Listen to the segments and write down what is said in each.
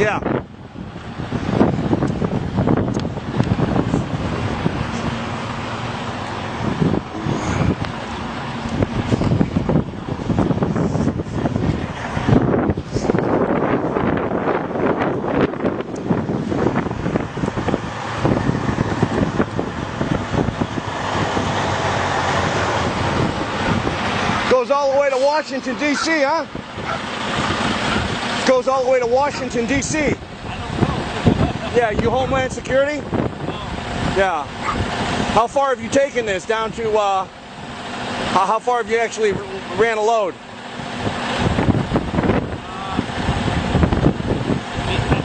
Yeah. Goes all the way to Washington, D.C., huh? Goes all the way to Washington, D.C. I don't know. Yeah, you Homeland Security? No. Yeah. How far have you taken this down to, how far have you actually ran a load?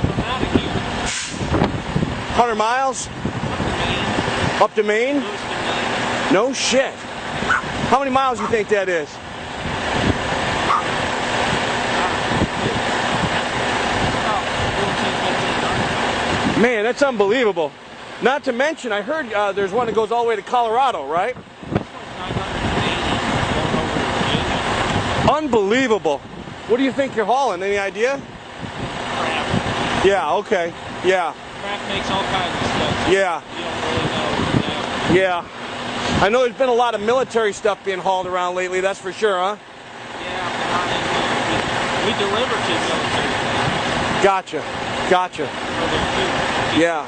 I'm out of here. 100 miles? Up to Maine? Close to Maine. No shit. How many miles do you think that is? Man, that's unbelievable. Not to mention, I heard there's one that goes all the way to Colorado, right? Unbelievable. What do you think you're hauling? Any idea? Crap. Yeah, okay. Yeah. Crap makes all kinds of stuff. Yeah. You don't really know. Yeah. I know there's been a lot of military stuff being hauled around lately, that's for sure, huh? Yeah, but not in here. We deliver to military. Gotcha. Gotcha. For their food. Yeah.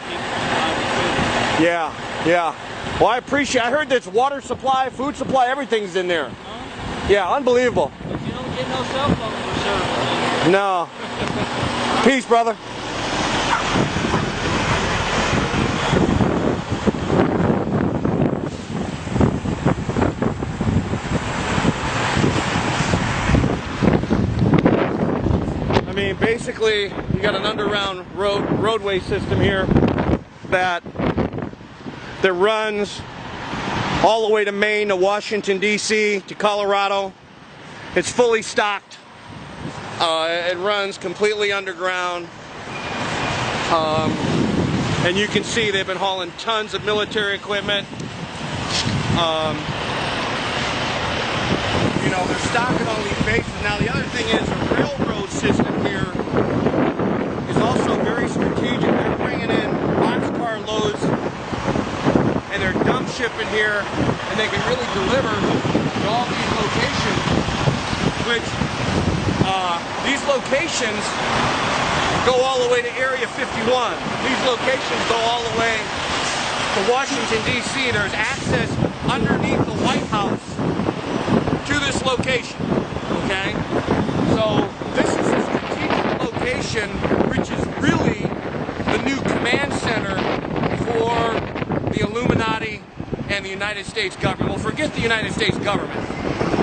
Yeah. Yeah. Well, I appreciate, I heard there's water supply, food supply, everything's in there. Huh? Yeah, unbelievable. But you don't get no cell phone service. No. Peace, brother. I mean, basically, you got an underground roadway system here that runs all the way to Maine, to Washington, D.C., to Colorado. It's fully stocked. It runs completely underground. And you can see they've been hauling tons of military equipment. You know, they're stocking all these bases. Now, the other thing is the railroad system here is also very strategic. They're bringing in boxcar loads and they're dump shipping here, and they can really deliver to all these locations, which these locations go all the way to Area 51. These locations go all the way to Washington, D.C. There's access underneath the White House to this location, okay? So this is a strategic location, which is really the new command center for the Illuminati and the United States government. Well, forget the United States government.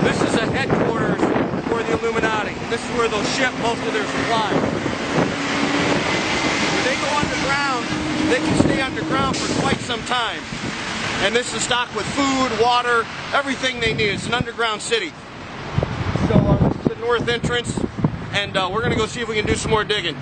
This is a headquarters for the Illuminati. This is where they'll ship most of their supplies. When they go underground, they can stay underground for quite some time. And this is stocked with food, water, everything they need. It's an underground city. So this is the north entrance, and we're going to go see if we can do some more digging.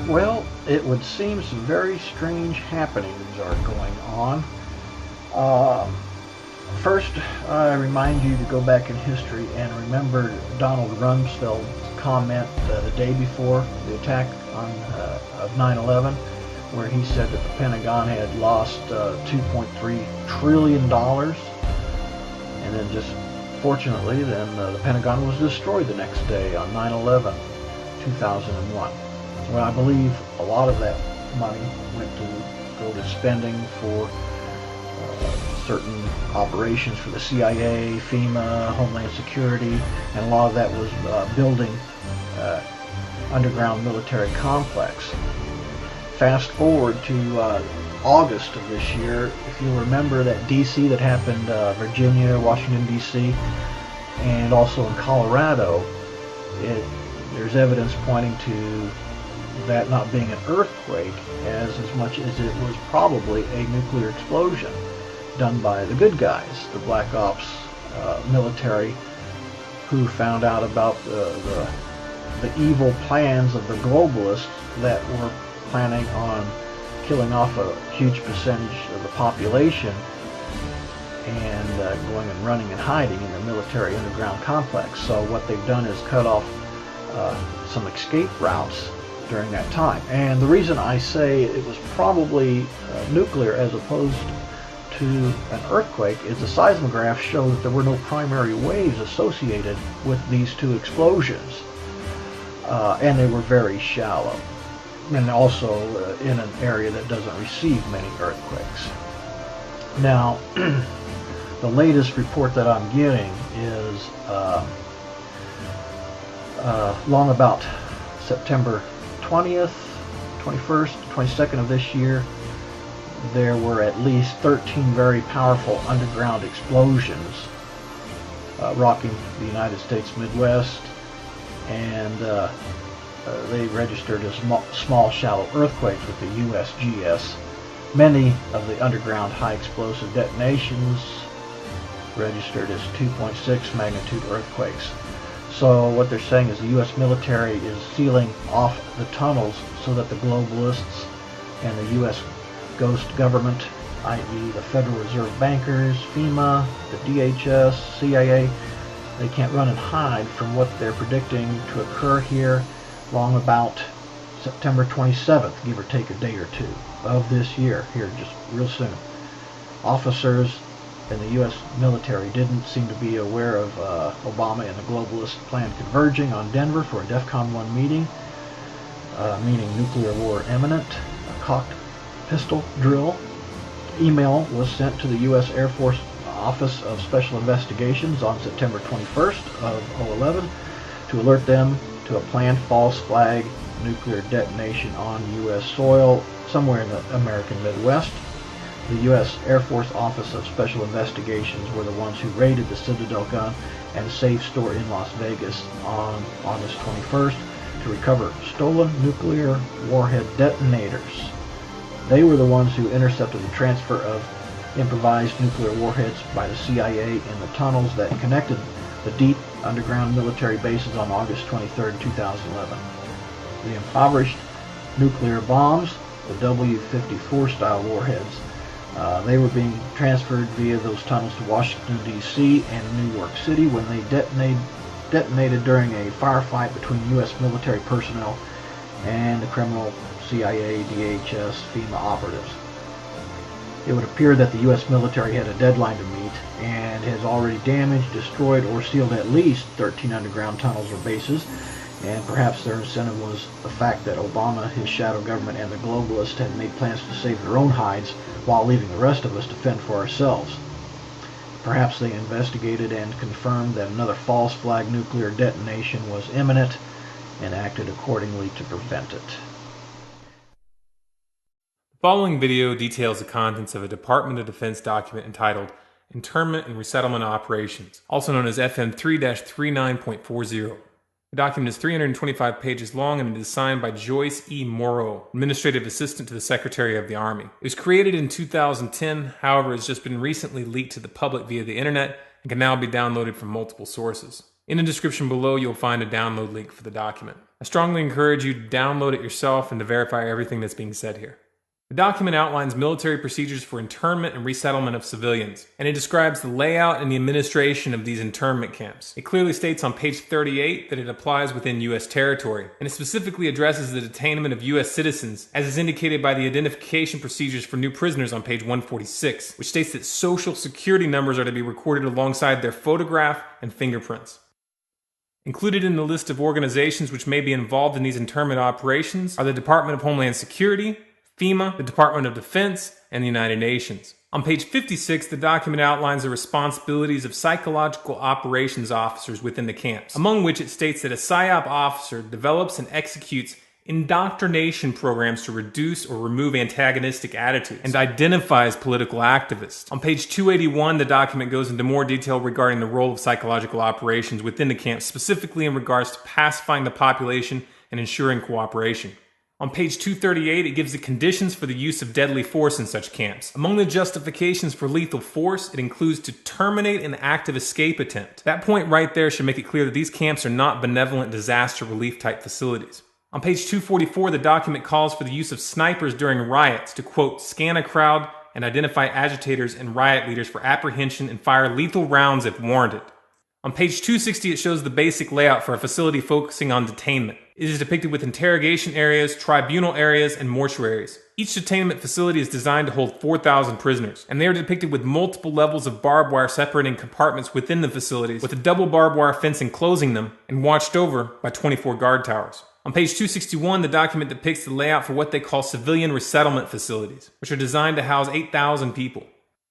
Well, it would seem some very strange happenings are going on. First, I remind you to go back in history and remember Donald Rumsfeld's comment the day before the attack of 9/11, where he said that the Pentagon had lost $2.3 trillion, and then just fortunately, then the Pentagon was destroyed the next day on 9/11/2001. Well, I believe a lot of that money went to go to spending for certain operations for the CIA, FEMA, Homeland Security, and a lot of that was building underground military complex. Fast forward to August of this year, if you remember that DC that happened, Virginia, Washington DC, and also in Colorado, there's evidence pointing to that not being an earthquake as much as it was probably a nuclear explosion done by the good guys, the Black Ops military, who found out about the the evil plans of the globalists that were planning on killing off a huge percentage of the population and going and running and hiding in the military underground complex. So what they've done is cut off some escape routes during that time. And the reason I say it was probably nuclear as opposed to an earthquake is the seismographs show that there were no primary waves associated with these two explosions, and they were very shallow, and also in an area that doesn't receive many earthquakes. Now, the latest report that I'm getting is long about September 20th, 21st, 22nd of this year, there were at least 13 very powerful underground explosions rocking the United States Midwest, and they registered as small shallow earthquakes with the USGS. Many of the underground high explosive detonations registered as 2.6 magnitude earthquakes. So what they're saying is the U.S. military is sealing off the tunnels so that the globalists and the U.S. ghost government, i.e. the Federal Reserve bankers, FEMA, the DHS, CIA, they can't run and hide from what they're predicting to occur here long about September 27th, give or take a day or two of this year, here just real soon. Officers in the U.S. military didn't seem to be aware of Obama and the globalist plan converging on Denver for a DEFCON 1 meeting, meaning nuclear war imminent, a cocked pistol drill. Email was sent to the U.S. Air Force Office of Special Investigations on September 21st of 2011 to alert them to a planned false flag nuclear detonation on U.S. soil somewhere in the American Midwest. The U.S. Air Force Office of Special Investigations were the ones who raided the Citadel gun and safe store in Las Vegas on August 21st to recover stolen nuclear warhead detonators. They were the ones who intercepted the transfer of improvised nuclear warheads by the CIA in the tunnels that connected the deep underground military bases on August 23, 2011. The impoverished nuclear bombs, the W-54 style warheads, they were being transferred via those tunnels to Washington, D.C. and New York City when they detonated during a firefight between U.S. military personnel and the criminal CIA, DHS, FEMA operatives. It would appear that the U.S. military had a deadline to meet and has already damaged, destroyed, or sealed at least 13 underground tunnels or bases, and perhaps their incentive was the fact that Obama, his shadow government, and the globalists had made plans to save their own hides while leaving the rest of us to fend for ourselves. Perhaps they investigated and confirmed that another false flag nuclear detonation was imminent and acted accordingly to prevent it. The following video details the contents of a Department of Defense document entitled Internment and Resettlement Operations, also known as FM 3-39.40. The document is 325 pages long and it is signed by Joyce E. Morrow, Administrative Assistant to the Secretary of the Army. It was created in 2010, however, has just been recently leaked to the public via the internet and can now be downloaded from multiple sources. In the description below, you'll find a download link for the document. I strongly encourage you to download it yourself and to verify everything that's being said here. The document outlines military procedures for internment and resettlement of civilians, and it describes the layout and the administration of these internment camps. It clearly states on page 38 that it applies within U.S. territory, and it specifically addresses the detainment of U.S. citizens, as is indicated by the identification procedures for new prisoners on page 146, which states that social security numbers are to be recorded alongside their photograph and fingerprints. Included in the list of organizations which may be involved in these internment operations are the Department of Homeland Security, FEMA, the Department of Defense, and the United Nations. On page 56, the document outlines the responsibilities of psychological operations officers within the camps, among which it states that a PSYOP officer develops and executes indoctrination programs to reduce or remove antagonistic attitudes and identifies political activists. On page 281, the document goes into more detail regarding the role of psychological operations within the camps, specifically in regards to pacifying the population and ensuring cooperation. On page 238, it gives the conditions for the use of deadly force in such camps. Among the justifications for lethal force, it includes to terminate an active escape attempt. That point right there should make it clear that these camps are not benevolent disaster relief type facilities. On page 244, the document calls for the use of snipers during riots to, quote, scan a crowd and identify agitators and riot leaders for apprehension and fire lethal rounds if warranted. On page 260, it shows the basic layout for a facility focusing on detainment. It is depicted with interrogation areas, tribunal areas, and mortuaries. Each detainment facility is designed to hold 4,000 prisoners, and they are depicted with multiple levels of barbed wire separating compartments within the facilities, with a double barbed wire fence enclosing them, and watched over by 24 guard towers. On page 261, the document depicts the layout for what they call civilian resettlement facilities, which are designed to house 8,000 people.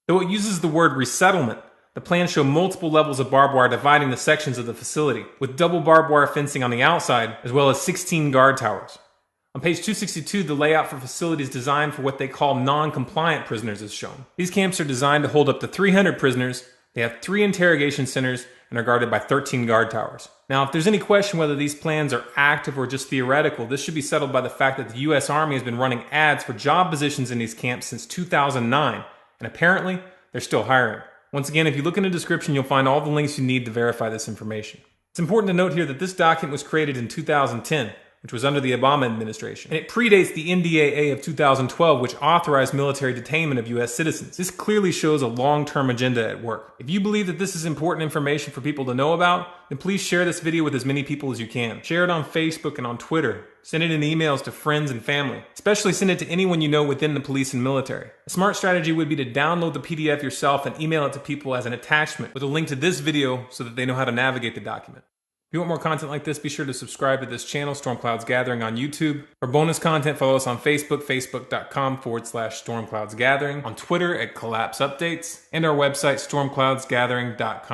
Though it uses the word resettlement, the plans show multiple levels of barbed wire dividing the sections of the facility, with double barbed wire fencing on the outside, as well as 16 guard towers. On page 262, the layout for facilities designed for what they call non-compliant prisoners is shown. These camps are designed to hold up to 300 prisoners, they have 3 interrogation centers, and are guarded by 13 guard towers. Now, if there's any question whether these plans are active or just theoretical, this should be settled by the fact that the U.S. Army has been running ads for job positions in these camps since 2009, and apparently, they're still hiring. Once again, if you look in the description, you'll find all the links you need to verify this information. It's important to note here that this document was created in 2010, which was under the Obama administration, and it predates the NDAA of 2012, which authorized military detainment of U.S. citizens. This clearly shows a long-term agenda at work. If you believe that this is important information for people to know about, then please share this video with as many people as you can. Share it on Facebook and on Twitter. Send it in emails to friends and family. Especially send it to anyone you know within the police and military. A smart strategy would be to download the PDF yourself and email it to people as an attachment with a link to this video so that they know how to navigate the document. If you want more content like this, be sure to subscribe to this channel, Storm Clouds Gathering on YouTube. For bonus content, follow us on Facebook, facebook.com/Storm Clouds Gathering, on Twitter at Collapse Updates, and our website, stormcloudsgathering.com.